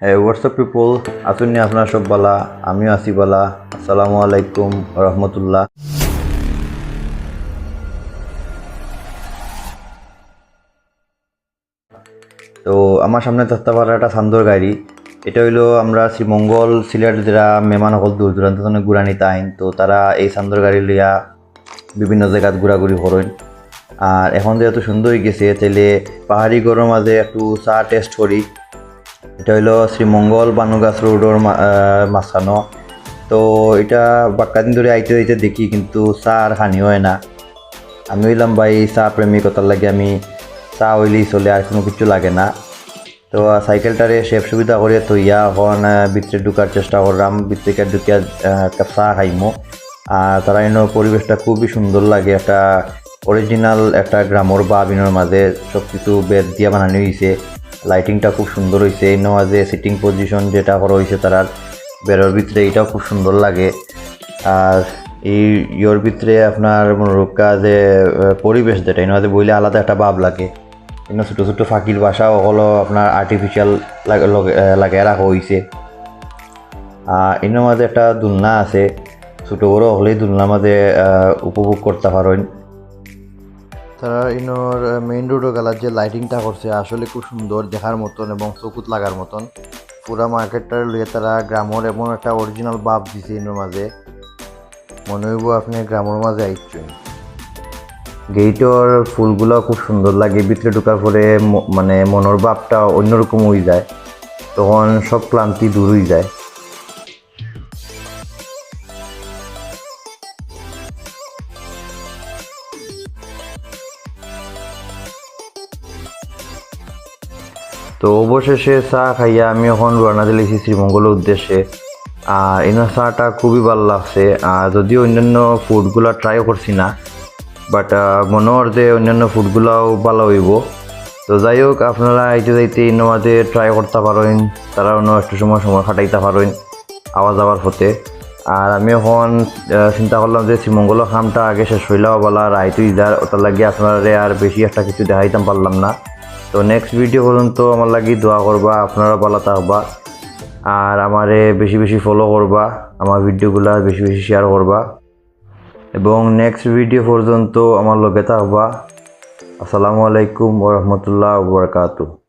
WhatsApp people, আসুন আপনারা সব বালা, আমিও আছি বালা। আসসালামু আলাইকুম রহমতুল্লাহ। তো আমার সামনে থাকতে পারে একটা সান্দর গাড়ি। এটা হইলো আমরা শ্রীমঙ্গল সিলেট যারা মেহমান হল দূর দূরান্ত ঘুরানিতে আইন, তো তারা এই সান্দর গাড়ি লইয়া বিভিন্ন জায়গাত ঘোরাঘুরি করেন। আর এখন যেহেতু সুন্দর হয়ে গেছে, তাইলে পাহাড়ি গড়ের মাঝে একটু চা টেস্ট করি। এটা হইলো শ্রীমঙ্গল বানুগাছ রোডের মাঝখানো। তো এটা বাক্কা দিন ধরে আইতে আইতে দেখি, কিন্তু চা আর খানি হয় না। আমি হইলাম ভাই চা প্রেমিকতার লাগে, আমি চা হইলেই চলে, আর কোনো কিছু লাগে না। তো সাইকেলটারে সেফ সুবিধা করে থইয়া এখন ভিতরে ঢুকার চেষ্টা করলাম। ভিতরে ঢুকিয়া একটা চা খাইমো। আর তারা এনে পরিবেশটা খুবই সুন্দর লাগে, একটা অরিজিনাল একটা গ্রামর বা বিনোর মাঝে সব কিছু বেদ দিয়া বানানো হয়েছে। লাইটিংটা খুব সুন্দর হয়েছে, এর মাঝে সিটিং পজিশন যেটা করা হয়েছে তার বেরোর ভিতরে, এটাও খুব সুন্দর লাগে। আর এই ইয়োর ভিতরে আপনার মনোরক্ষা যে পরিবেশ যেটা এর মাঝে বইলে আলাদা একটা ভাব লাগে। কিন্তু ছোটো ছোটো ফাঁকির বাসা হলো আপনার আর্টিফিশিয়াল লাগাই রাখা হয়েছে। এর মাঝে একটা দোলনা আছে, ছোটো বড়ো হলেই দোলনার মাঝে উপভোগ করতে পারেন। তারা ইনোর মেইন রোডও গেলার যে লাইটিংটা করছে আসলে খুব সুন্দর দেখার মতন এবং চকুত লাগার মতন। পুরা মার্কেটটার লইয়ে তারা গ্রামের এমন একটা অরিজিনাল ভাব দিছে ইনোর মাঝে, মনে হইব আপনি গ্রামের মাঝে আইছেন। গেইটর ফুলগুলো খুব সুন্দর লাগে, ভিতরে ঢোকার পরে মানে মনের ভাবটা অন্যরকম হয়ে যায়, তখন সব ক্লান্তি দূর হয়ে যায়। তো অবশেষে চা খাইয়া আমি এখন রওনা দিয়েছি শ্রীমঙ্গলের উদ্দেশ্যে। আর এনার চাটা খুবই ভালো লাগছে। আর যদিও অন্যান্য ফুডগুলো ট্রাই করছি না, বাট মনে হয় যে অন্যান্য ফুডগুলোও ভালো হইব। তো যাই হোক, আপনারা আইতে যাইতে এর মাঝে ট্রাই করতে পারেন, তারা অন্য একটু সময় কাটাইতে পারেন আওয়া যাওয়ার পথে। আর আমি এখন চিন্তা করলাম যে শ্রীমঙ্গল খামটা আগে শেষ হইলেও বলা রাইতো ইদার, ওটার লাগে আপনারা আর বেশি একটা কিছু দেখাইতাম পারলাম না। তো নেক্সট ভিডিও পর্যন্ত আমার লাগি দোয়া করবা, আপনারা ভালো থাকবা। আর আমারে বেশি বেশি ফলো করবা, আমার ভিডিওগুলো বেশি বেশি শেয়ার করবা, এবং নেক্সট ভিডিও পর্যন্ত আমার লগে থাকবা। আসসালামু আলাইকুম ওয়া রাহমাতুল্লাহি ওয়া বারাকাতুহু।